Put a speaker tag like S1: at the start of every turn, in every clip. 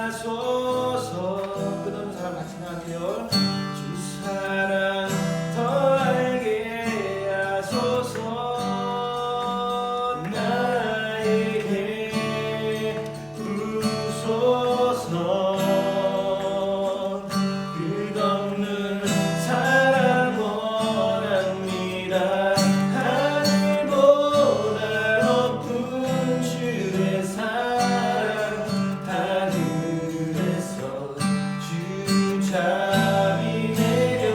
S1: 하소서. 끝없는 사랑 같이 나갈게요. 주 사랑 더 알게 하소서. 나에게 부소서. 끝없는 사랑 원합니다. 하늘보다 높은 주의 사랑 하늘에서 주 잠이 내려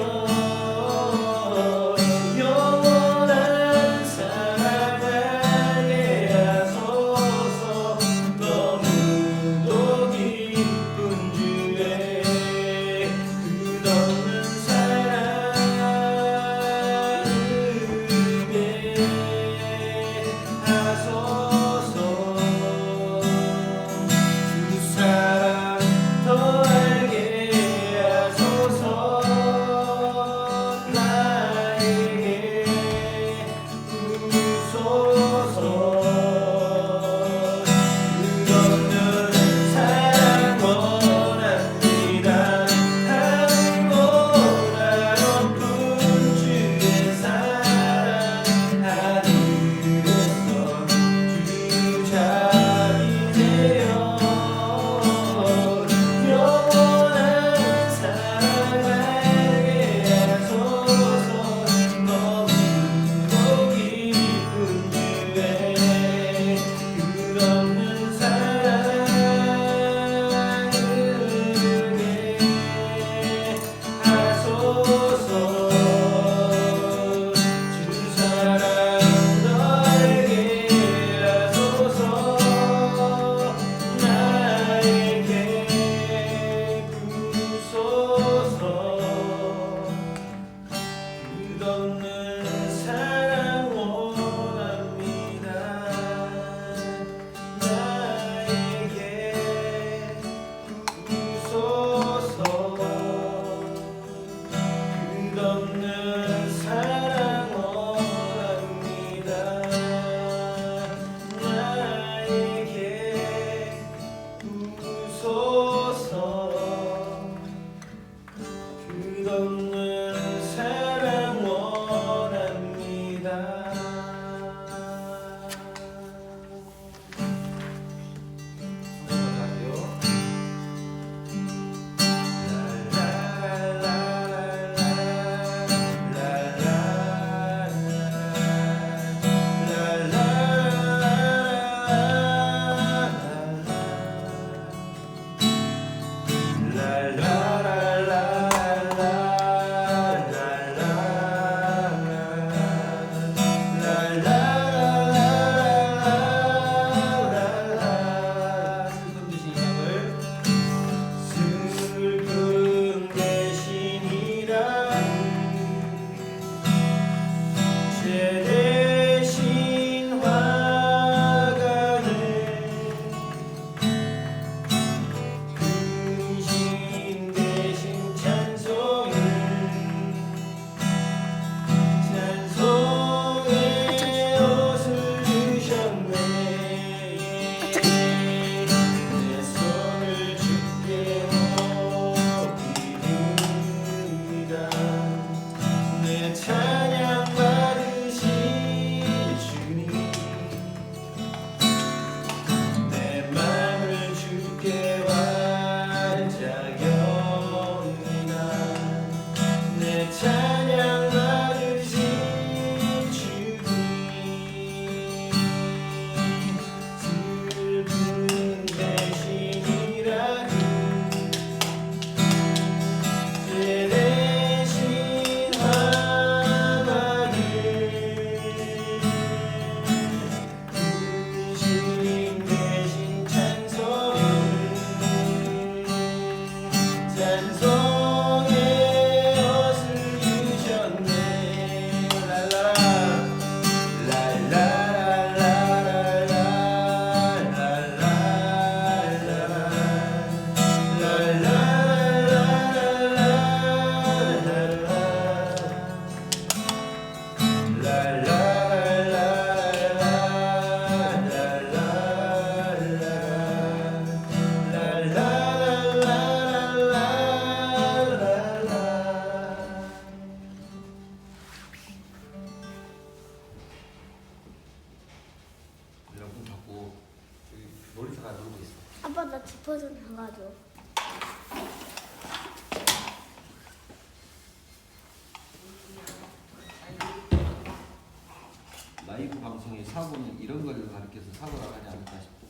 S2: 방송의 사고는 이런 걸 가르쳐서 사고라고 하지 않을까 싶어.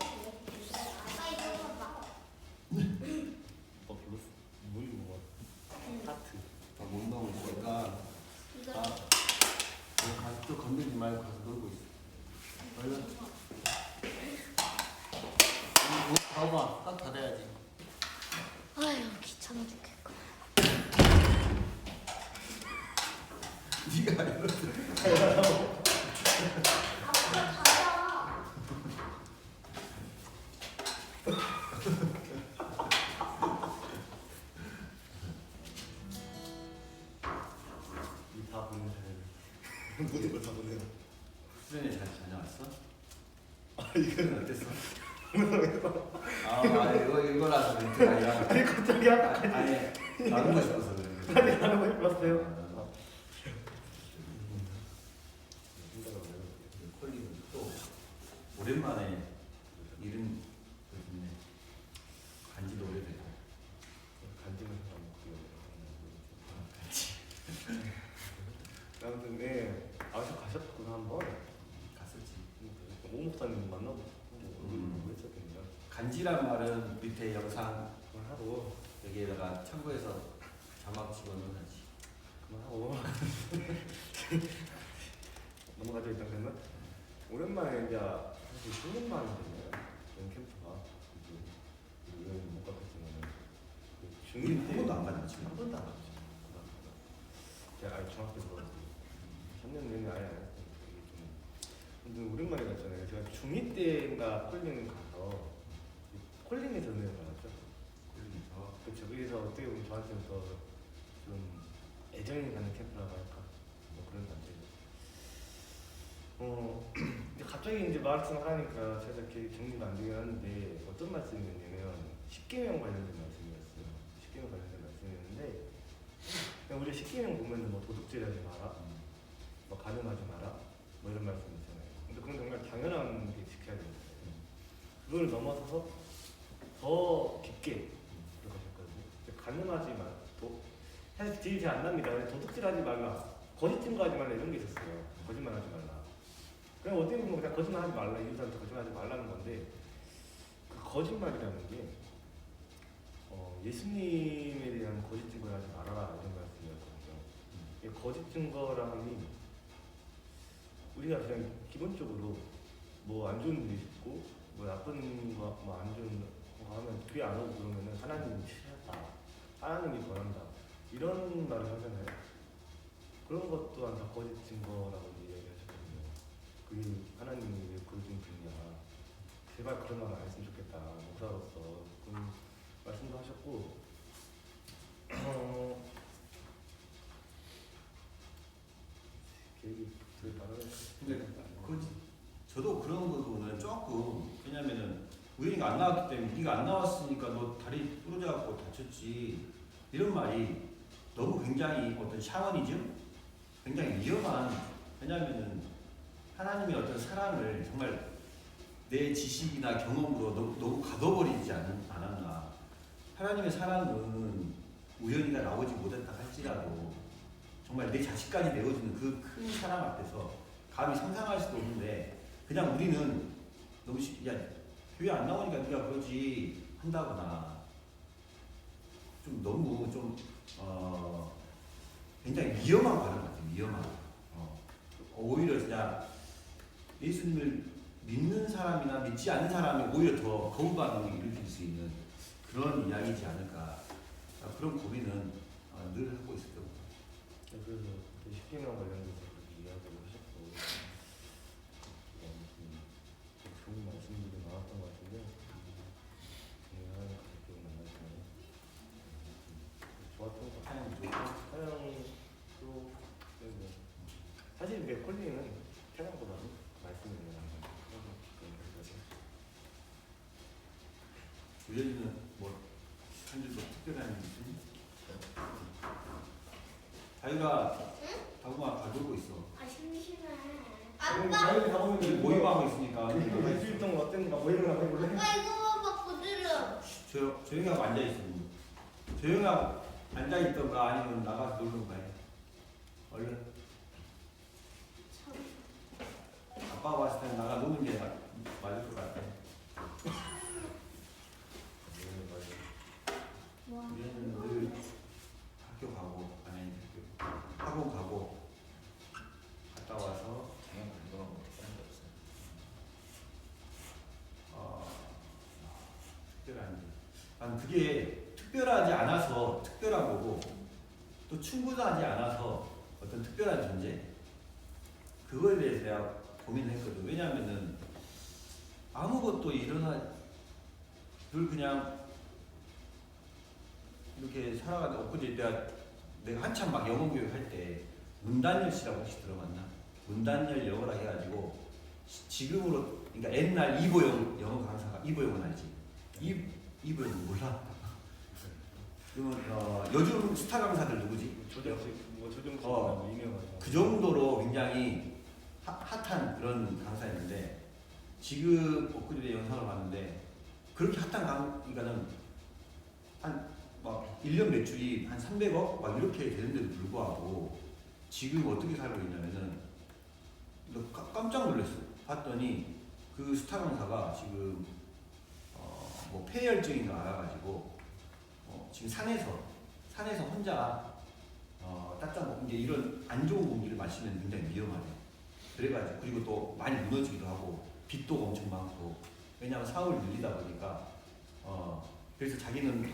S3: 아빠 이거 봐봐.
S1: 불렀어. 물 먹어. 하트.
S2: 못 나오고 있으니까
S3: 이거
S2: 가서 또 건들지 말고 가서 놀고 있어. 얼른.
S1: 옷 봐봐. 딱 닫아야지.
S3: 아유 귀찮아 죽겠고.
S2: 네가 이렇게.
S3: 아빠 닫아.
S1: 이다 보는 잘. 모든 걸다 보네요.
S2: 수련회 잘 다녀왔어?
S1: 아 이거는
S2: 어땠어? 이거라서 멘트가 아니라.
S1: 아니 갑자기 아까
S2: 아예 나누고 싶어서 그래.
S1: 아니 하는 거 해봤어요.
S2: 콜리는 또 오랜만에 이름 듣네. 간지도 오래되고.
S1: 간지는 안 먹고요. 아무튼 네. 아저 가셨구나 한번.
S2: 갔었지.
S1: 오 목사님 만나고 얼굴 보고 했었거든요.
S2: 간지란 말은 밑에 영상
S1: 그만하고
S2: 여기에다가 참고해서 자막 집어넣어야지.
S1: 그만하고 넘어가죠 일단 그러면. 오랜만에 이제 사실 10년 만이잖아요. 여행 캠프가 그죠. 여행 못 갔겠지만은
S2: 우리는 한 번도 안 갔지.
S1: 한 번도 안 갔죠. 제가 아예 중학교 들어가지고 3년 내내 아예 안 했어요. 이게 좀 근데 오랜만에 갔잖아요. 제가 중2 때인가 콜링 가서 콜링에서 은혜를 받았죠.
S2: 콜리에서
S1: 그렇죠. 그래서 어떻게 보면 저한테는 더 좀 애정이 가는 캠프라고 할까 뭐 그런 단계죠. 근데 갑자기 이제 말씀하니까 제가 이렇게 정리가 안 되긴 하는데 어떤 말씀이었냐면 10계명 관련된 말씀이었어요. 10계명 관련된 말씀이었는데 그냥 우리 10계명 보면은 뭐 도둑질하지 마라, 뭐 가늠하지 마라, 뭐 이런 말씀 있잖아요. 근데 그건 정말 당연한 게 지켜야 되는 거예요. 그걸 넘어서서 더 깊게 들어가셨거든요. 가늠하지 마. 사실 딜이 잘 안 납니다. 도둑질하지 말라, 거짓 증거하지 말라 이런 게 있었어요. 거짓말하지 말라. 그냥 어떻게 보면 그냥 거짓말하지 말라, 이웃한테 거짓말하지 말라는 건데 그 거짓말이라는 게 예수님에 대한 거짓 증거를 하지 말아라 이런 말씀이었거든요. 이 거짓 증거라니 우리가 그냥 기본적으로 뭐 안 좋은 일이 있고 뭐 나쁜 거 뭐 안 좋은 거 하면 귀에 안 오고 그러면은 하나님이 싫다, 하나님이 권한다 이런 말을 하잖아요. 그런 것 또한 다 거짓 증거라고 이야기하셨거든요. 그게 하나님이 왜 그걸 좀 듣냐, 제발 그런 말 안 했으면 좋겠다 목사로서 그런 말씀도 하셨고 계획이 되게
S2: 근데 저도 그런 부분은 조금, 왜냐면은 우연히가 안 나왔기 때문에 네가 안 나왔으니까 너 다리 부러져갖고 다쳤지 이런 말이 너무 굉장히 어떤 샤머니즘? 굉장히 위험한, 왜냐면은 하나님의 어떤 사랑을 정말 내 지식이나 경험으로 너무 가둬버리지 않았나. 하나님의 사랑은 우연히가 나오지 못했다 할지라도 정말 내 자식까지 내어주는 그 큰 사랑 앞에서 감히 상상할 수도 없는데 그냥 우리는 너무 야 교회 안 나오니까 네가 그러지 한다거나 좀 너무 좀 굉장히 위험한 발언 같아요. 위험한. 오히려 그냥 예수님을 믿는 사람이나 믿지 않는 사람이 오히려 더 거부 반응을 일으킬 수 있는 그런 이야기지 않을까. 그런 고민은 늘 하고 있을 거고.
S1: 그래서 10개명 관련돼서 그렇게 이야기를 하셨고 좋은 말씀들이 나왔던 것 같은데 제가 기억이 안 나지만 좋았던 것 같아요. 사양도 사실 내 콜링은 사양보다는 말씀이 나는
S2: 우연히는 뭐 한 줄도 특별한 일이 있으니? 자기가 다구마 가지고 있어.
S3: 아 심심해.
S1: 아빠
S3: 아빠.
S1: 가보면
S2: 모임하고 있으니까
S1: 일주일 동안 어땠는가 모임을 한번 해볼래?
S3: 아빠 이거 봐봐 고드름.
S2: 조용히 하고 앉아있어. 조용히 하고 앉아있던가 아니면 나가서 놀던가 해. 얼른.
S3: 참.
S2: 아빠가 봤을 때는 나가 노는 게 맞을 것 같아.
S3: 와.
S2: 우리는 늘 학교 가고 아니 학원 가고 갔다 와서
S4: 당연 운동하고 특별한 게 없어요.
S2: 특별한 난 그게 특별하지 않아서 특별한 거고 또 충분하지 않아서 어떤 특별한 존재 그거에 대해서 내가 고민을 했거든. 왜냐하면은 아무것도 늘 그냥 이렇게 살아가다 엊그제 내가 한참 막 영어 교육 할 때 문단열 씨라고 혹시 들어봤나? 문단열 영어라 해가지고 지금으로 그러니까 옛날 이보영 영어 강사가 이보영은 알지? 이보영 몰라? 그러면 요즘 스타 강사들 누구지?
S1: 조정식 뭐 조정식 유명하죠.
S2: 그 정도로 굉장히 핫한 그런 강사였는데 지금 엊그제 영상을 봤는데 그렇게 핫한 강의가는 막 1년 매출이 한 300억 막 이렇게 되는데도 불구하고 지금 어떻게 살고 있냐면은 너 깜짝 놀랐어. 봤더니 그 스타 강사가 지금 뭐 폐혈증인가 알아가지고 지금 산에서 혼자 딱딱 이제 이런 안 좋은 공기를 마시면 굉장히 위험하대. 그래가지고 그리고 또 많이 무너지기도 하고 빚도 엄청 많고 왜냐하면 사업을 늘리다 보니까 그래서 자기는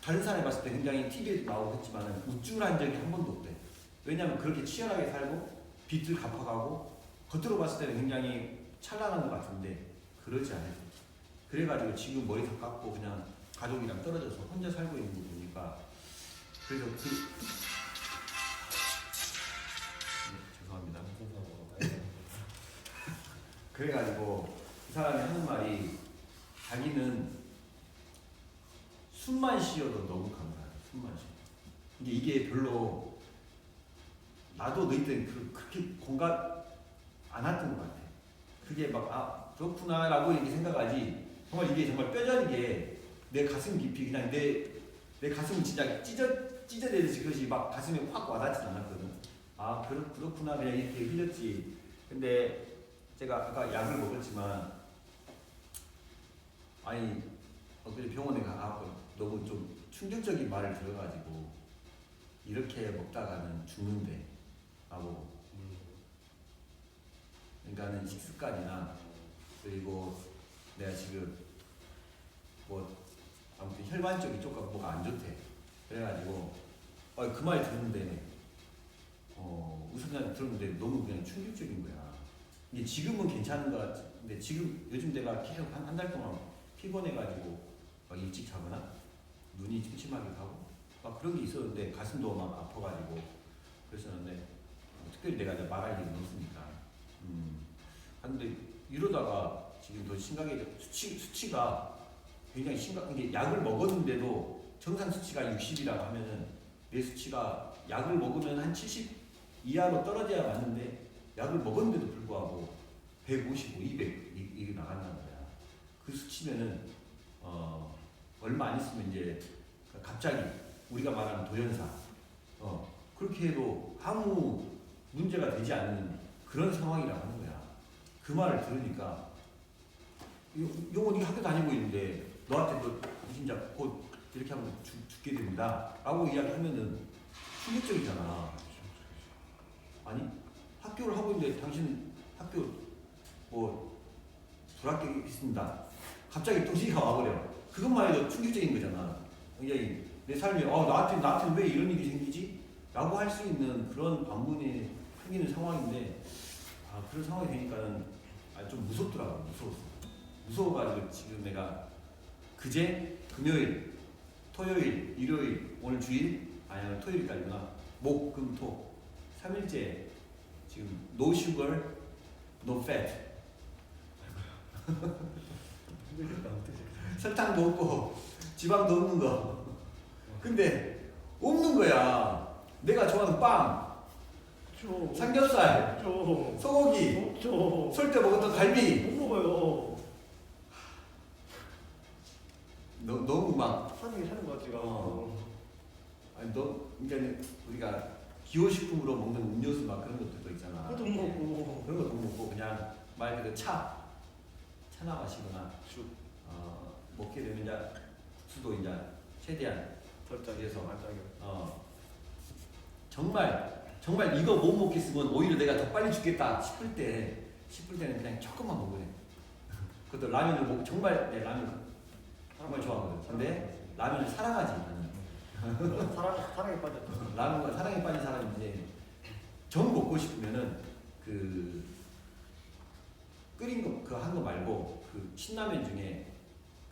S2: 다른 사람이 봤을 때 굉장히 TV에 나오고 했지만 우쭐한 적이 한 번도 없대. 왜냐하면 그렇게 치열하게 살고 빚을 갚아가고 겉으로 봤을 때는 굉장히 찬란한 것 같은데 그러지 않아요. 그래가지고 지금 머리 다 깎고 그냥 가족이랑 떨어져서 혼자 살고 있는 거 보니까 그래서 죄송합니다. 그래가지고 그 사람이 하는 말이 자기는 숨만 쉬어도 너무 감사하다. 숨만 쉬어. 근데 이게 별로 나도 너희 때는 그렇게 공감 안 했던 것 같아. 그게 막 그렇구나라고 이렇게 생각하지. 정말 이게 정말 뼈저리게 내 가슴 깊이 그냥 내 가슴이 진짜 찢어내듯이 그것이 막 가슴에 확 와닿지 않았거든. 그렇구나 그냥 이렇게 흘렸지. 근데 제가 아까 약을 먹었지만 아니 엊그제 병원에 가고 너무 좀 충격적인 말을 들어가지고 이렇게 먹다가는 죽는데 라고. 그러니까는 식습관이나 그리고 내가 지금 뭐 아무튼 혈관 쪽이 조금 뭐가 안 좋대. 그래가지고 그 말 듣는데 의사님 들었는데 너무 그냥 충격적인 거야. 이게 지금은 괜찮은 것 같은데 지금 요즘 내가 계속 한 달 동안 피곤해가지고 막 일찍 자거나 눈이 침침하게 가고 막 그런 게 있었는데 가슴도 막 아파가지고 그랬었는데 특별히 내가 말할 일은 없으니까. 근데 이러다가 지금 더 심각해져. 수치가 굉장히 심각한 게 약을 먹었는데도 정상 수치가 60이라고 하면은 내 수치가 약을 먹으면 한 70 이하로 떨어져야 맞는데 약을 먹었는데도 불구하고 155, 200 이게 나간다는 거야. 그 수치면은 얼마 안 있으면 이제 갑자기 우리가 말하는 도연사 그렇게 해도 아무 문제가 되지 않는 그런 상황이라고 하는 거야. 그 말을 들으니까 영원히 학교 다니고 있는데 너한테 너 진짜 곧 이렇게 하면 죽게 됩니다 라고 이야기하면은 충격적이잖아. 아니 학교를 하고 있는데 당신 학교 뭐 불합격했습니다 갑자기 뚱시가 와버려. 그것만 해도 충격적인 거잖아. 굉장히 내 삶이 나한테 왜 이런 일이 생기지? 라고 할 수 있는 그런 반문이 생기는 상황인데 그런 상황이 되니까는 좀 무섭더라고. 무서워가지고 지금 내가 그제 금요일, 토요일, 일요일, 오늘 주일 아니면 토요일까지구나. 목, 금, 토 3일째 지금 no sugar, no fat
S1: 힘들겠다 어떻게.
S2: 설탕도 없고 지방도 없는 거. 근데 없는 거야. 내가 좋아하는 빵, 삼겹살, 소고기, 설 때 먹었던 갈비
S1: 못 먹어요.
S2: 너무 막
S1: 사는 거 같지가.
S2: 아니 그러니까 우리가 기호식품으로 먹는 음료수 막 그런 것들도 있잖아.
S1: 그것도 못 먹고.
S2: 그런 것도 못 먹고 그냥 말 그대로 차나 마시거나
S1: 쭉
S2: 먹게 되면 이제 국수도 이제 최대한
S1: 덜짜리에서 안짜리.
S2: 정말 이거 못 먹겠으면 오히려 내가 더 빨리 죽겠다 싶을 때는 그냥 조금만 먹으래. 그것도 라면을 정말 내 라면 정말 좋아하거든. 근데 라면을 사랑하지 나는.
S1: 사랑에 빠졌죠.
S2: 라면과 사랑에 빠진 사람인데 정 먹고 싶으면은 그 끓인 거 그 한 거 말고 그 신라면 중에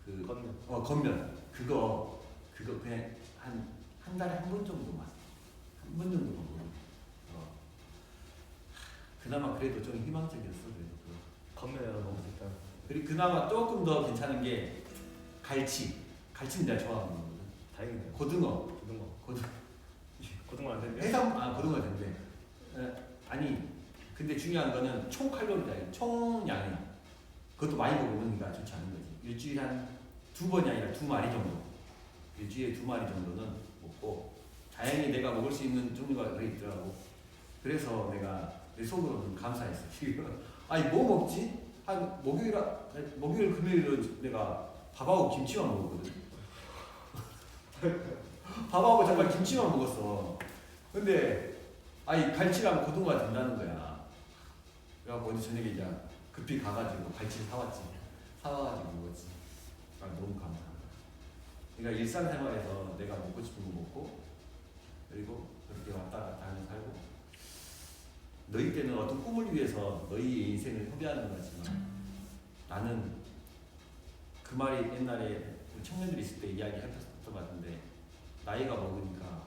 S2: 그
S1: 건면.
S2: 건면 그거 그냥 한 달에 한 번 정도만 한 번 정도 먹어. 그나마 그래도 좀 희망적이었어 그래도.
S1: 건면을 먹을 수 있다.
S2: 그리고 그나마 조금 더 괜찮은 게 갈치는 내가 좋아하는 거거든.
S1: 다행이네요.
S2: 고등어
S1: 고등어 안 된대.
S2: 고등어 된대. 아니 근데 중요한 거는 총 칼로리다. 총량이 그것도 많이 먹으면 그러니까 좋지 않은 거지. 일주일에 한 2번이 아니라 2마리 정도. 일주일에 2마리 정도는 먹고 다행히 내가 먹을 수 있는 종류가 그래 있더라고. 그래서 내가 내 속으로는 감사했어. 아니 뭐 먹지? 한 목요일 금요일은 내가 밥하고 김치만 먹었거든. 밥하고 정말 김치만 먹었어. 근데 아니 갈치랑 고등어가 된다는 거야. 그래갖고 어제 저녁에 이제 급히 가가지고 갈치를 사와가지고 먹었지. 아 너무 감사하다. 그러니까 일상생활에서 내가 먹고 싶은 거 먹고 그리고 그렇게 왔다 갔다 하면서 살고 너희 때는 어떤 꿈을 위해서 너희의 인생을 허비하는 거지만 나는 그 말이 옛날에 우리 청년들이 있을 때 이야기했던 것 같은데 나이가 먹으니까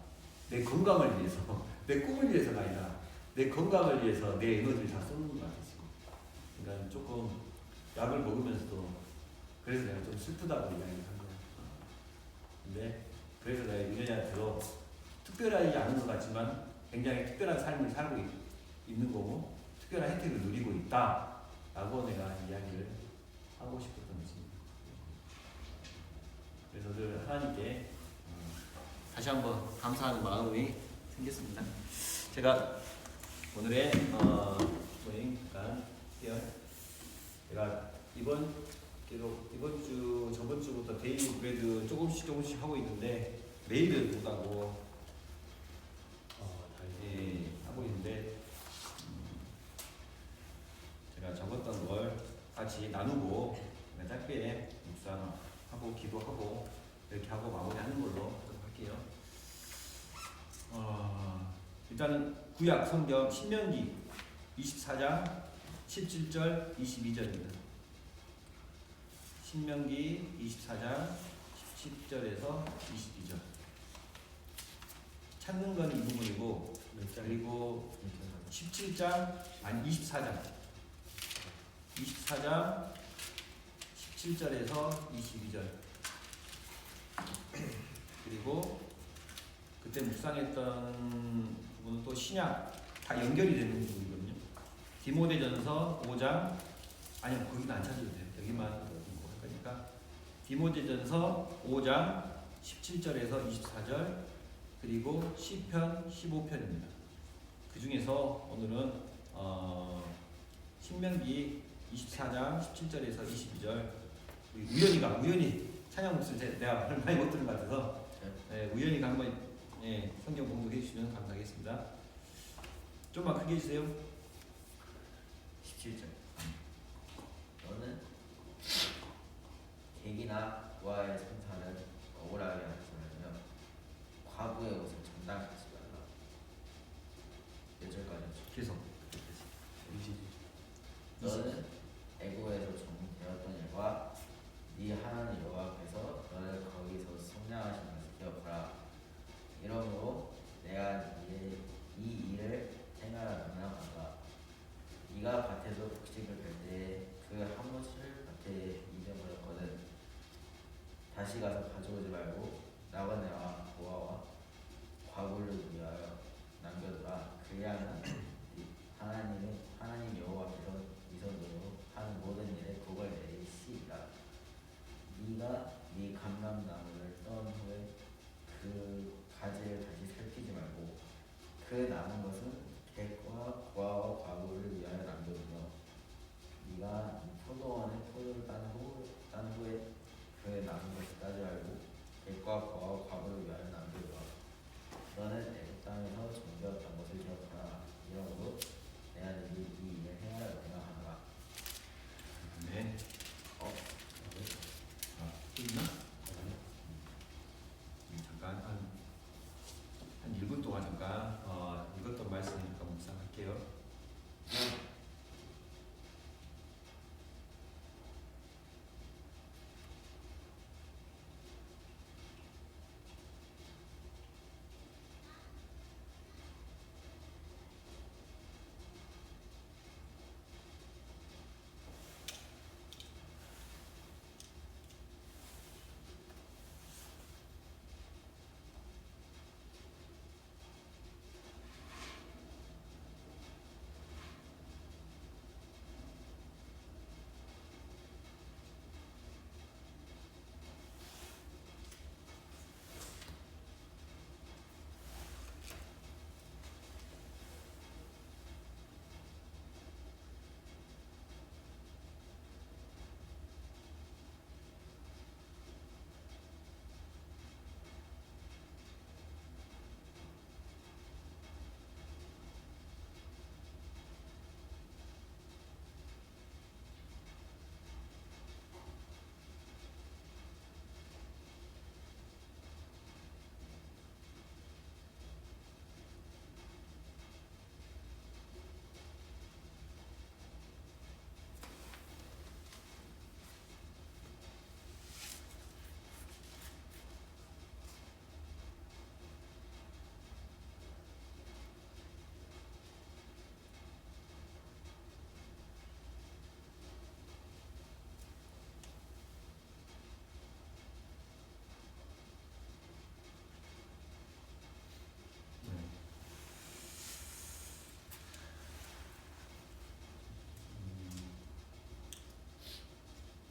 S2: 내 건강을 위해서 내 꿈을 위해서가 아니라 내 건강을 위해서 내 에너지를 다 쏟는 것 같았어. 그러니까 조금 약을 먹으면서도 그래서 내가 좀 슬프다고 이야기를 한 거야. 근데 그래서 내가 유년이한테도 특별하지 않은 것 같지만 굉장히 특별한 삶을 살고 있는 거고 특별한 혜택을 누리고 있다라고 내가 이야기를 하고 싶었던 것입니다. 그래서 늘 하나님께 다시 한번 감사하는 마음이 생겼습니다. 제가 오늘의 모임 제가 이번 주 저번 주부터 데일리 브레드 조금씩 하고 있는데 매일은 못하고 하고 있는데 제가 적었던 걸 같이 나누고 짧게 묵상하고 기도하고 이렇게 하고 마무리하는 걸로 할게요. 일단은 구약 성경 신명기 24장 17절 22절입니다. 신명기 24장 17절에서 22절. 찾는 건 이 부분이고 그리고 24장 17절에서 22절. 그리고 그때 묵상했던 부분은 또 신약 다 연결이 되는 부분이거든요. 디모데전서 5장 아니요 거기는 안 찾아도 돼요. 여기만 읽고 할 거니까 디모데전서 5장 17절에서 24절 그리고 시편 15편입니다. 그 중에서 오늘은 신명기 24장 17절에서 22절 우연히 찬양 목소리 내가 많이 못 들은 것 같아서 우연히가 한번 성경 공독해 주시면 감사하겠습니다. 좀만 크게 해주세요.
S4: 17절. 너는 객이나 부하의 생사는 억울하게 하지 말며 과부의 옷을 정당하지 말라. 몇 절까지였죠?
S2: 계속.
S4: 너는 애고에서 종되었던 일과 네 하나님 여호와 앞에서 너를 거기서 성량하신 것을 기억하라. 이러므로 내가 이 일을 행하라면 하라. 네가 밭에서 곡식을 뺄 때 그 한 못을 밭에 잊어버렸거든. 다시 가서 가져오지 말고 나그네와 고아와 과부를 위하여 남겨두라. 그리하면 하나님 여호와 앞에서 네 손으로 하는 모든 일에 복을 내리시리라. 네가 네 감람나무를 떤 후에 그 가지를 다시 살피지 말고 그 나무 객과 과거를 위하여 남기로라. 너는 애굽 땅에서 종되었던 것을 기억하라. 이러므로 내 아들이 이 일을 행하라고 생각하노라.
S2: 네. 또 있나? 잠깐 한 1분 동안 잠깐 읽었던 말씀이니까 묵상할게요.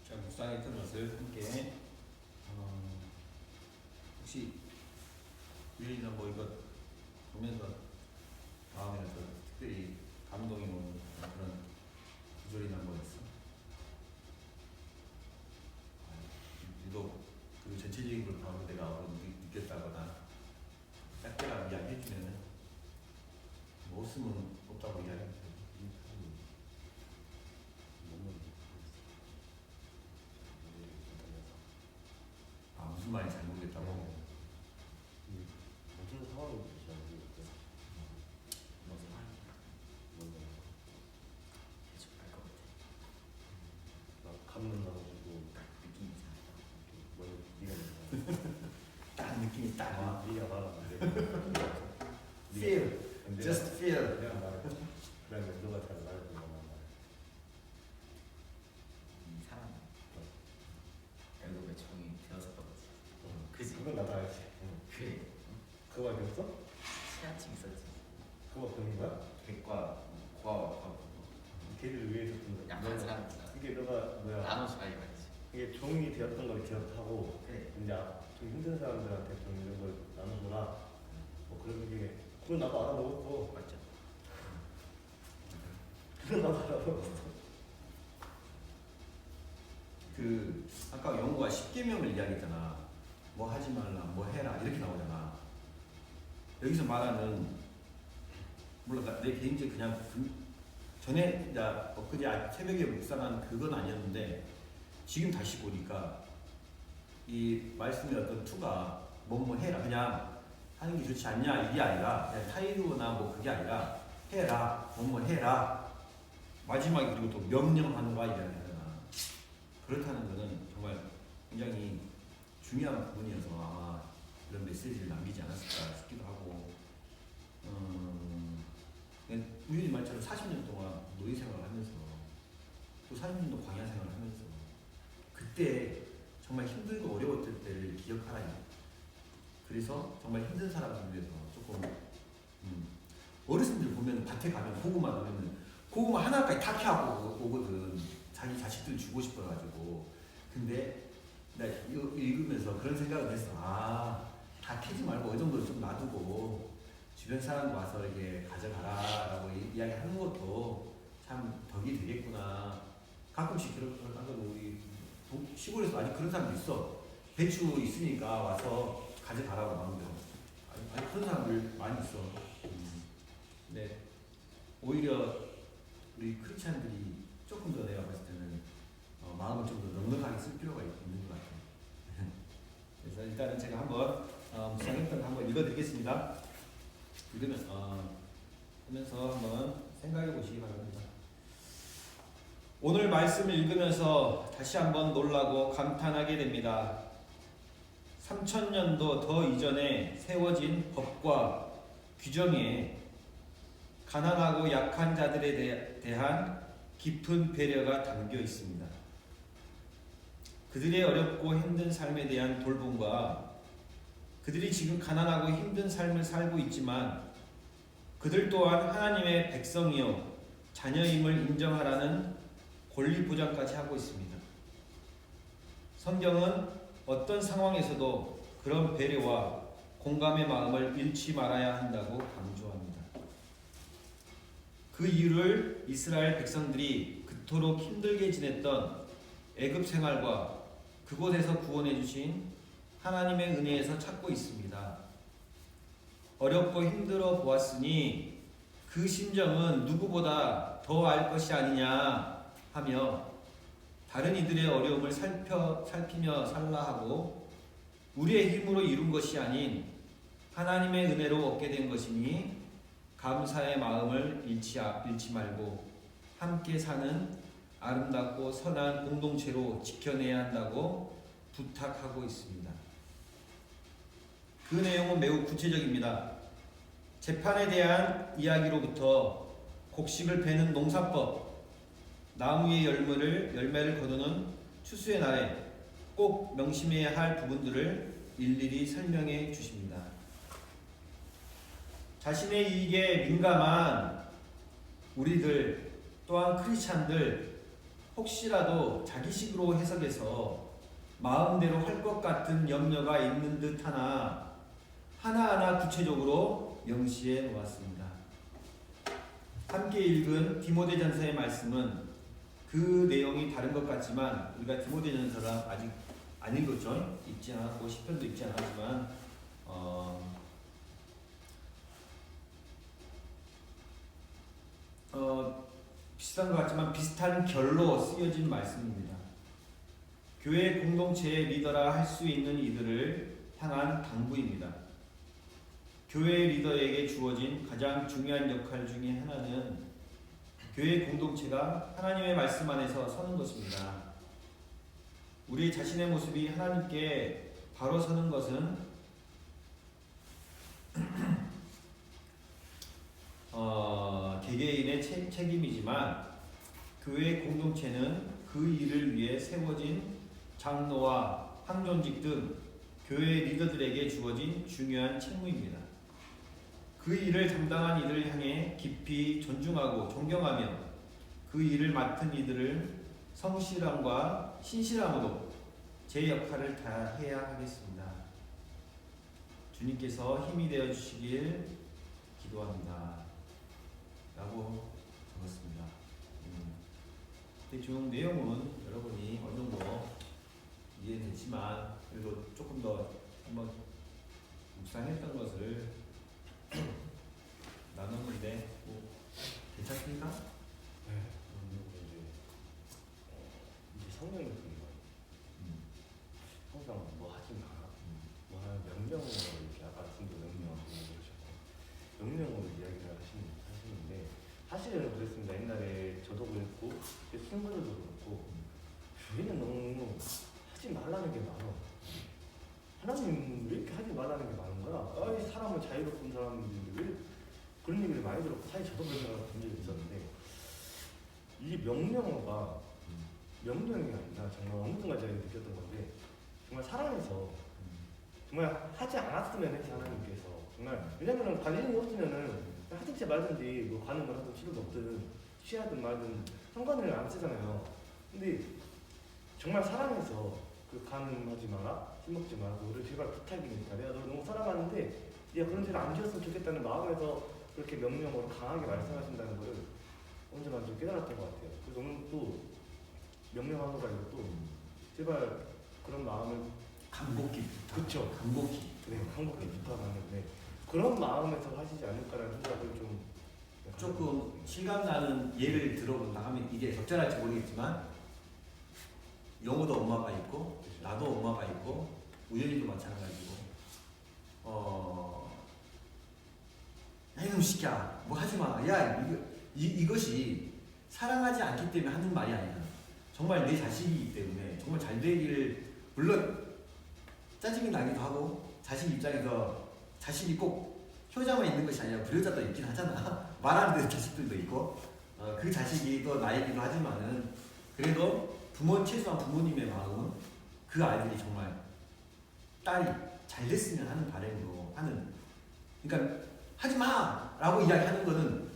S2: 자, 묵상했던 것을 함께 혹시 유인이나 뭐 이거 보면서 다음에는 더 특별히 감동이 오는 그런 구절이나 뭐 있어? 유독 그 전체적인 걸 바로 내가 느꼈다거나 짧게라도 이야기해주면은 뭐 없으면 없다고 이야기하면 돼. 무슨 말인지 잘 모르겠다고.
S4: 무슨 상황인지 잘 모르겠어요. 무슨 말이야? 대충 알 것 같아.
S1: 막 감명 나가지고
S4: 느낌이 이상하다.
S1: 뭐 네가
S2: 딱 느낌이 딱.
S1: 네가 말하는데
S2: Feel, just feel.
S1: 내가 말해. 그러면 너가 잘 말해주는 것만 말해.
S4: 이 사람 애굽의 종이 되었었던 거지. 그지?
S1: 그건 나도 알지.
S4: 그래.
S1: 그거 아니었어?
S4: 치아층 있었지.
S1: 그거 그런 거야?
S4: 객과 과와
S1: 걔를 위해서 좀
S4: 약한 사람이다.
S1: 이게 너가 뭐야?
S4: 나눠 사이 말이지.
S1: 이게 종이 되었던 걸 기억하고
S4: 그래.
S1: 이제 좀 힘든 사람들한테 좀 이런 걸 나누거나 뭐 그런 게 그건 나도 알아먹었고
S4: 맞죠?
S1: 그건 나도 알아먹었어.
S2: 그 아까 영우가 10계명을 이야기했잖아. 뭐 하지 말라, 뭐 해라 이렇게 나오잖아. 여기서 말하는 물론 내 개인적 그냥 전에 엊그제 새벽에 묵상한 그건 아니었는데 지금 다시 보니까 이 말씀의 어떤 투가 뭐뭐 해라 그냥 하는 게 좋지 않냐 이게 아니라 그냥 타이르나 뭐 그게 아니라 해라 뭐뭐 해라 마지막에 그리고 또 명령하는 거 이야기하잖아. 그렇다는 것은 정말 굉장히 중요한 부분이어서 아마 이런 메시지를 남기지 않았을까 싶기도 하고 우연히 말처럼 40년 동안 노예 생활을 하면서 또 40년도 광야 생활을 하면서 그때 정말 힘들고 어려웠을 때를 기억하라. 그래서 정말 힘든 사람을 위해서 조금 어르신들 보면 밭에 가면 고구마 넣으면 고구마 하나까지 다 캐하고 오거든. 자기 자식들 주고 싶어가지고. 근데 내가 이거 읽으면서 그런 생각을 했어. 다 캐지 말고 어느 정도 좀 놔두고 주변 사람 와서 이게 가져가라라고 이야기하는 것도 참 덕이 되겠구나. 가끔씩 그런 우리 시골에서 아직 그런 사람도 있어. 배추 있으니까 와서 가져가라고 마음대로. 아니 그런 사람들 많이 있어. 근데 오히려 우리 크리스찬들이 조금 더 내가 봤을 때는 마음을 좀 더 넉넉하게 쓸 필요가 있는 것 같아요. 그래서 일단은 제가 한번 묵상했던 거 한번 읽어드리겠습니다. 하면서 한번 생각해 보시기 바랍니다. 오늘 말씀을 읽으면서 다시 한번 놀라고 감탄하게 됩니다. 3000년도 더 이전에 세워진 법과 규정에 가난하고 약한 자들에 대한 깊은 배려가 담겨 있습니다. 그들의 어렵고 힘든 삶에 대한 돌봄과 그들이 지금 가난하고 힘든 삶을 살고 있지만 그들 또한 하나님의 백성이요 자녀임을 인정하라는 권리 보장까지 하고 있습니다. 성경은 어떤 상황에서도 그런 배려와 공감의 마음을 잃지 말아야 한다고 강조합니다. 그 이유를 이스라엘 백성들이 그토록 힘들게 지냈던 애굽 생활과 그곳에서 구원해 주신 하나님의 은혜에서 찾고 있습니다. 어렵고 힘들어 보았으니 그 심정은 누구보다 더 알 것이 아니냐 하며 다른 이들의 어려움을 살피며 살라 하고 우리의 힘으로 이룬 것이 아닌 하나님의 은혜로 얻게 된 것이니 감사의 마음을 잃지 말고 함께 사는 아름답고 선한 공동체로 지켜내야 한다고 부탁하고 있습니다. 그 내용은 매우 구체적입니다. 재판에 대한 이야기로부터 곡식을 베는 농사법, 나무의 열매를 거두는 추수의 날에 꼭 명심해야 할 부분들을 일일이 설명해 주십니다. 자신의 이익에 민감한 우리들 또한 크리스찬들 혹시라도 자기식으로 해석해서 마음대로 할 것 같은 염려가 있는 듯하나 하나하나 구체적으로 명시해 놓았습니다. 함께 읽은 디모데전서의 말씀은 그 내용이 다른 것 같지만 우리가 디모데전서를 아직 안 읽었죠. 읽지 않았고 시편도 읽지 않았지만 비슷한 것 같지만 비슷한 결로 쓰여진 말씀입니다. 교회 공동체의 리더라 할 수 있는 이들을 향한 당부입니다. 교회 리더에게 주어진 가장 중요한 역할 중에 하나는 교회 공동체가 하나님의 말씀 안에서 서는 것입니다. 우리 자신의 모습이 하나님께 바로 서는 것은 개개인의 책임이지만 교회 공동체는 그 일을 위해 세워진 장로와 항존직 등 교회 리더들에게 주어진 중요한 책무입니다. 그 일을 담당한 이들을 향해 깊이 존중하고 존경하며 그 일을 맡은 이들을 성실함과 신실함으로 제 역할을 다해야 하겠습니다. 주님께서 힘이 되어 주시길 기도합니다. 라고 적었습니다. 대충 내용은 여러분이 어느 정도 이해됐지만 그래도 조금 더 한번 묵상했던 것을 나눴는데 괜찮습니까?
S1: 네. 이제 성경이 그런 거예요. 항상 뭐 하지 마. 뭐 하나 명령으로 이렇게 아까 분도 명령으로 그러셨고 명령으로 이야기를 하시는데 사실은 그랬습니다. 옛날에 저도 그랬고 제 친구들도 그렇고 우리는 너무 하지 말라는 게 많아. 하나님 왜 이렇게 하지 말라는 게 많은 거야? 이 사람은 자유롭은 사람인데 왜 그런 얘기를 많이 들었고 사실 저도 그런 생각을 본 적이 있었는데 이 명령어가 명령이 아니라 정말 어느 순간 제가 느꼈던 건데 정말 사랑해서 정말 하지 않았으면 해서 하나님께서 정말 왜냐면은 관심이 없으면은 하든지 말든지 뭐 가는 걸 하든 치료도 없든 취하든 말든 상관을 안 쓰잖아요. 근데 정말 사랑해서 그 간음하지 마라, 술 먹지 마라, 너를 제발 부탁이니까 내가 너를 너무 사랑하는데 네가 그런 죄를 안 지었으면 좋겠다는 마음에서 그렇게 명령으로 강하게 말씀하신다는 걸 언젠가 좀 깨달았던 것 같아요. 그래서 오늘 또 명령한 거가 아니고 또 제발 그런 마음을
S2: 간곡히 부탁.
S1: 그쵸.
S2: 간곡히.
S1: 네, 한국에 부탁하는데 그런 마음에서 하시지 않을까라는 생각을 좀
S2: 조금 실감나는 예를 들어본다 하면 이게 적절할지 모르겠지만 영호도 엄마가 있고 나도 엄마가 있고 우연히도 마찬가지고 이놈 시키야 뭐 하지마 야 이것이 사랑하지 않기 때문에 하는 말이 아니야. 정말 내 자식이기 때문에 정말 잘 되기를 물론 짜증이 나기도 하고 자식 입장에서 자식이 꼭 효자만 있는 것이 아니라 불효자도 있긴 하잖아. 말하는 자식들도 있고 그 자식이 또 나이기도 하지만은 그래도 최소한 부모님의 마음은 그 아이들이 정말 딸이 잘 됐으면 하는 바람으로 하는 그러니까 하지마! 라고 이야기하는 거는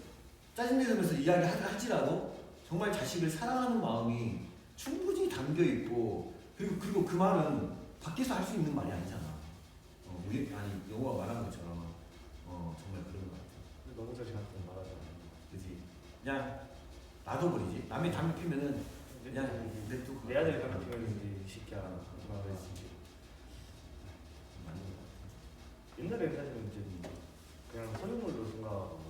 S2: 짜증내면서 이야기할지라도 정말 자식을 사랑하는 마음이 충분히 담겨있고 그리고 그 말은 밖에서 할 수 있는 말이 아니잖아. 영호가 말한 것처럼 정말 그런 것 같아.
S1: 너무 자식한테 말하지 않아요.
S2: 그지? 그냥 놔둬버리지. 남의 담배 피면은 그냥 냅두고
S1: 내 아들이 담배 피면 시키야 말을 했지.
S2: 맞는 것 같아.
S1: 옛날에는 사실 이제 그냥 소유물로 생각하고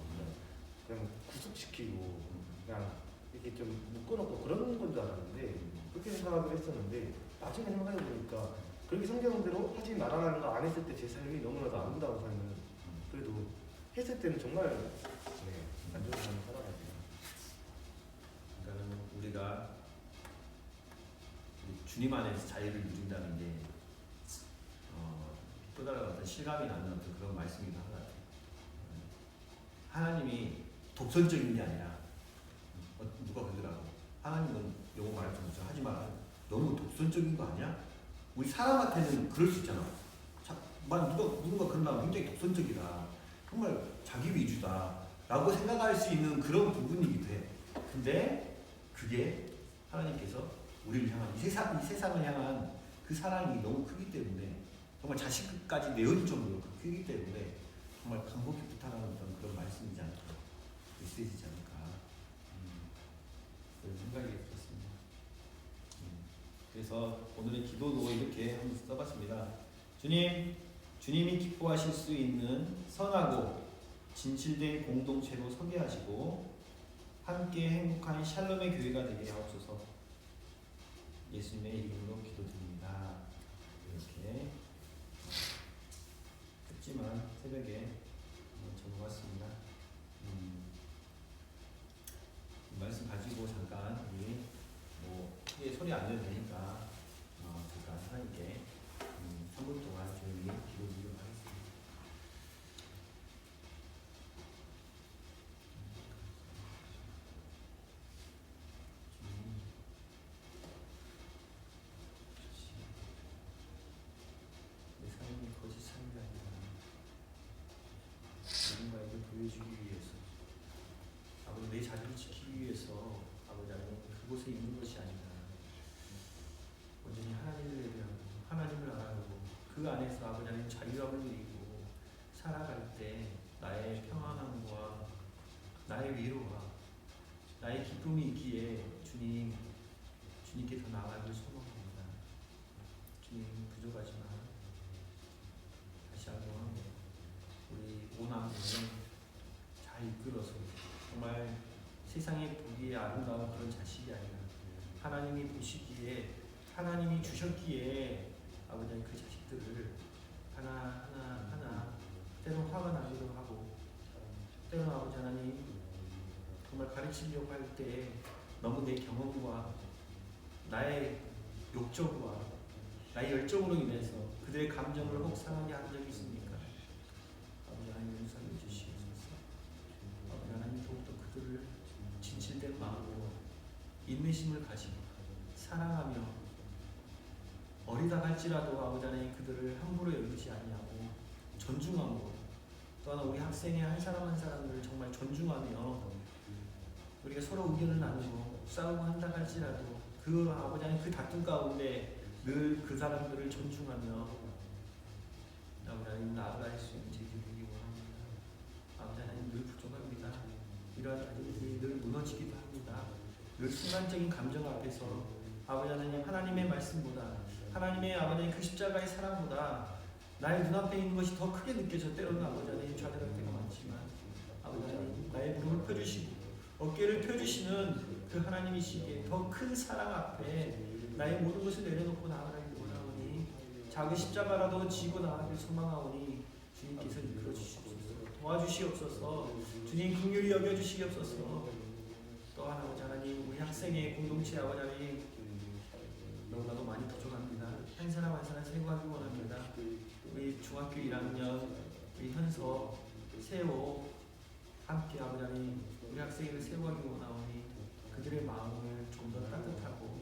S1: 그냥 구속시키고 그냥 이렇게 좀 묶어놓고 그런 건 줄 알았는데 그렇게 생각을 했었는데 나중에 생각해보니까 그렇게 성경대로 하지 말아라는 거 안 했을 때 제 삶이 너무나도 아름다운 삶을 그래도 했을 때는 정말 안 좋은 삶을 살아가지고
S2: 그러니까 우리가 주님 안에서 자유를 누린다는 게 또 다른 어떤 실감이 나는 어떤 그런 말씀이기도 한 것 같아요. 하나님이 독선적인 게 아니라 누가 그러더라고. 하나님은 영어 말을 좀 하지 마라. 너무 독선적인 거 아니야? 우리 사람한테는 그럴 수 있잖아. 누군가 그런다면 굉장히 독선적이다. 정말 자기 위주다. 라고 생각할 수 있는 그런 부분이기도 해. 근데 그게 하나님께서 우리를 향한 이 세상을 향한 그 사랑이 너무 크기 때문에 정말 자식까지 내어줄 정도로 크기 때문에 정말 간곡히 부탁하는 그런 말씀이지 않을까 메시지지 않을까 그런 생각이 들었습니다. 그래서 오늘의 기도도 이렇게 한번 써봤습니다. 주님이 기뻐하실 수 있는 선하고 진실된 공동체로 서게 하시고 함께 행복한 샬롬의 교회가 되게 하옵소서. 예수님의 이름으로 기도드립니다. 이렇게 짧지만 새벽에 적어봤습니다. 이 말씀 가지고 잠깐 우리 크게 소리 안 내도 되니까 잠깐 하나님께 3분 동안 조용히 기도드리도록 하겠습니다. 내 삶이 거짓 삶이 아니라 누군가에게 보여주기 위해서 아버지 내 자리를 지키기 위해서 아버지 하나님 그곳에 있는 것이 아니라 온전히 하나님을 예배하고 하나님을 알아보고 그 안에서 아버지 하나님 자유함을 누리고 살아갈 때 나의 평안함과 나의 위로와 나의 기쁨이 있기에 주님께 더 나아가길 소망합니다. 주님 부족하지만 다시 한번 우리 오남을 잘 이끌어서 정말 세상에 보기에 아름다운 그런 자식이 아니라 하나님이 보시기에 하나님이 주셨기에 아버지 그 자식들을 하나하나 때로는 화가 나기도 하고 때로는 아버지 하나님 정말 가르치려고 할 때 너무 내 경험과 나의 욕정과 나의 열정으로 인해서 그들의 감정을 혹 상하게 한 적이 있습니까? 아버지 하나님 용서해 주시옵소서. 아버지 하나님 더욱더 그들을 진실된 마음으로 인내심을 가지고 사랑하며 어리다 할지라도 아버지 하나님 그들을 함부로 여기지 아니하고 존중하고 또한 우리 학생의 한 사람 한 사람을 정말 존중하며 우리가 서로 의견을 나누고 싸우고 한다 할지라도 그 아버지 하나님 그 다툼 가운데 늘 그 사람들을 존중하며 아버지 하나님 나아갈 수 있는 제기 되기 원합니다. 아버지 하나님 늘 부족합니다. 이러한 아이들이 늘 무너지기도 합니다. 늘 순간적인 감정 앞에서 아버지 하나님 하나님의 말씀보다 하나님의 아버지 그 십자가의 사랑보다 나의 눈앞에 있는 것이 더 크게 느껴져 때로는 아버지 하나님 좌절할 때가 많지만 아버지 하나님 나의 무릎을 펴주시고 어깨를 펴주시는 그 하나님이시기에 더 큰 사랑 앞에 나의 모든 것을 내려놓고 나아가길 원하오니 작은 십자가라도 지고 나아가길 소망하오니 주님께서 이끌어 주시옵소서. 도와주시옵소서. 주님 긍휼히 여겨주시옵소서. 또 하나 아버지 하나님 우리 학생의 공동체 아버지 하나님 너무나도 많이 부족합니다. 한 사람 한 사람 세고하기 원합니다. 우리 중학교 1학년 우리 현서 세호 함께 아버지 하나님 우리 학생을 세워가기 원하오니 그들의 마음을 좀 더 따뜻하고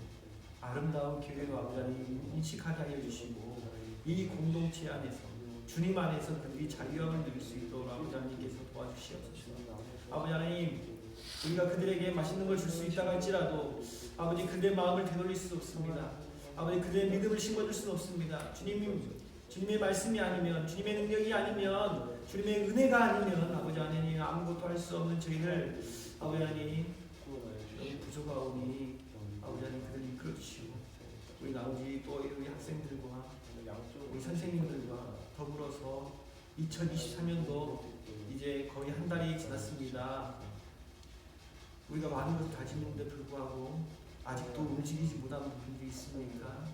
S2: 아름다운 교회로 아버지 하나님 인식하게 하여 주시고 이 공동체 안에서 주님 안에서 그들이 자유함을 누릴 수 있도록 아버지 하나님께서 도와주시옵소서. 아버지 하나님 우리가 그들에게 맛있는 걸 줄 수 있다고 할지라도 아버지 그들의 마음을 되돌릴 수 없습니다. 아버지 그들의 믿음을 심어줄 수는 없습니다. 주님의 말씀이 아니면 주님의 능력이 아니면 주님의 은혜가 아니면 아버지 하나님 아무것도 할 수 없는 저희를 아버지 하나님 너무 부족하오니 아버지 하나님 그들을 이끌어 주시고 우리 나머지 또 우리 학생들과 우리 선생님들과 더불어서 2023년도 이제 거의 한 달이 지났습니다. 우리가 많은 것을 다짐했는데 불구하고 아직도 움직이지 못한 부분들이 있으니까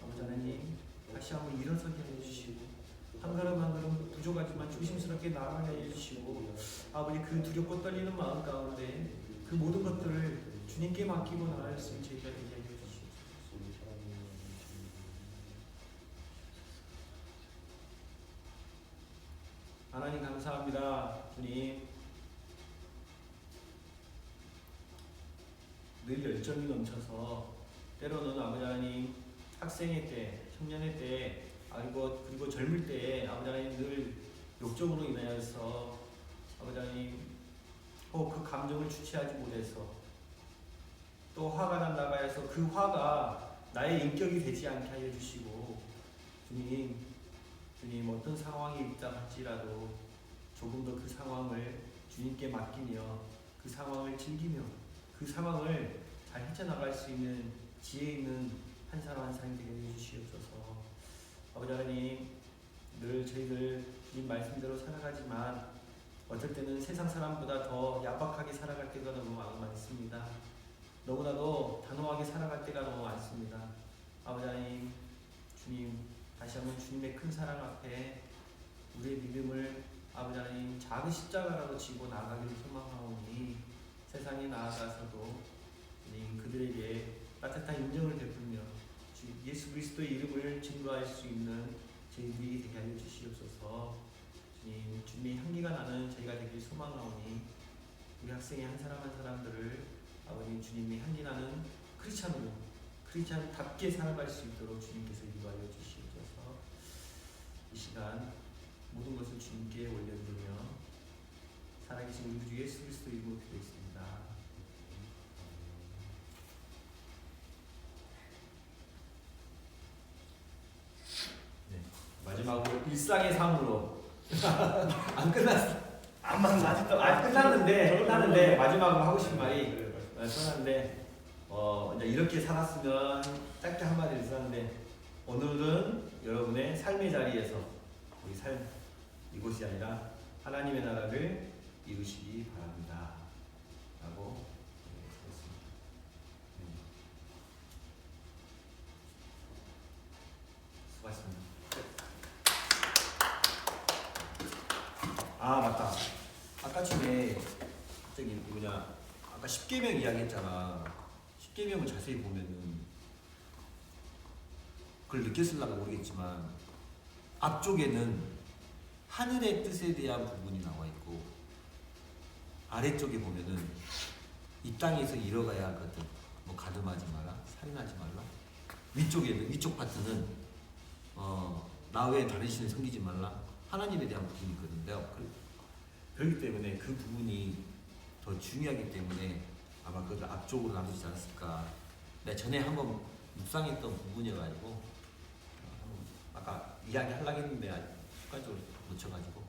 S2: 아버지 하나님 다시 한번 일어서게 해주시고 한 걸음 한 걸음 부족하지만 조심스럽게 나아가게 해주시고 아버지 그 두렵고 떨리는 마음 가운데 그 모든 것들을 주님께 맡기고 나갈 수 있는 저희가 되게 해주시옵소서. 하나님 감사합니다. 주님 늘 열정이 넘쳐서 때로는 아버지 하나님 학생의 때, 청년의 때 그리고 젊을 때에 아버지 하나님 늘 욕정으로 인하여서 아버지 하나님 그 감정을 주체하지 못해서 또 화가 난다고 해서 그 화가 나의 인격이 되지 않게 하여 주시고 주님 어떤 상황이 있다 할지라도 조금 더 그 상황을 주님께 맡기며 그 상황을 즐기며 그 상황을 잘 헤쳐나갈 수 있는 지혜 있는 한 사람 한 사람이 되게 해주시옵소서. 아버지 하나님 늘 저희들 주님 말씀대로 살아가지만 어쩔 때는 세상 사람보다 더 야박하게 살아갈 때가 너무 많습니다. 너무나도 단호하게 살아갈 때가 너무 많습니다. 아버지 하나님 주님 다시 한번 주님의 큰 사랑 앞에 우리의 믿음을 아버지 하나님 작은 십자가라도 지고 나아가기를 소망하오니 세상에 나아가서도 주님 그들에게 따뜻한 인정을 베풀며 예수 그리스도의 이름을 증거할 수 있는 저희들이 되게 하여 주시옵소서. 주님 주님의 향기가 나는 저희가 되길 소망하오니 우리 학생의 한 사람 한 사람들을 아버님 주님의 향기 나는 크리스찬으로 크리스찬답게 살아갈 수 있도록 주님께서 인도하여 주시옵소서. 이 시간 모든 것을 주님께 올려드리며 살아계신 우리 주 예수 그리스도 이름으로 드리겠습니다. 네, 마지막으로 일상의 삶으로 안 끝났어. 안 끝났는데 마지막으로 하고 싶은 말이 끝났는데 이제 이렇게 살았으면 짧게 한마디를 썼는데 오늘은 여러분의 삶의 자리에서 우리 삶 이곳이 아니라 하나님의 나라를 이루시기 바랍니다 라고 했습니다. 수고하셨습니다. 아 맞다. 아까 전에 갑자기 아까 십계명 이야기했잖아. 십계명을 자세히 보면은 그걸 느꼈을라고 모르겠지만 앞쪽에는 하늘의 뜻에 대한 부분이 나와 있고 아래쪽에 보면은 이 땅에서 이뤄가야 하거든. 뭐 가늠하지 마라, 살인하지 말라. 위쪽 파트는 나 외에 다른 신을 섬기지 말라. 하나님에 대한 부분이 있거든요. 그렇기 때문에 그 부분이 더 중요하기 때문에 아마 그걸 앞쪽으로 나누지 않았을까. 내가 전에 한번 묵상했던 부분이어가지고 아까 이야기 하려고 했는데 습관적으로 놓쳐가지고